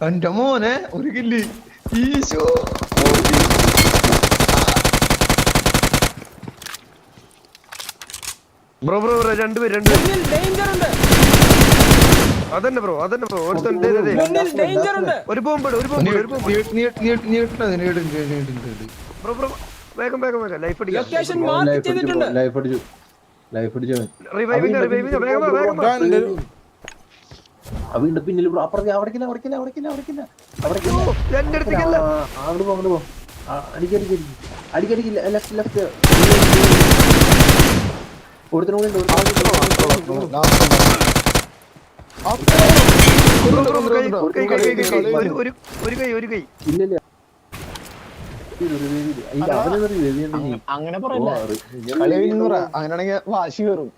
എന്റെ മോനെ ഒരു കില്ല്. ഈശോ ബ്രോ രണ്ടുപേര് അതന്നെ ബ്രോ ഒരു ബോംബ് ബ്രോ വേഗം ലൈഫ് അവന്റെ പിന്നിൽ അപ്പുറത്തെ അവിടേക്കില്ല അങ്ങോട്ട് പോ അടിക്കടിക്കില്ല ലെഫ്റ്റ് ഒരുത്തനുണ്ട് ഒരു കൈ ഇല്ലല്ല അങ്ങനെ പറയല്ലേ. അങ്ങനെയാണെങ്കിൽ വാശി കയറും.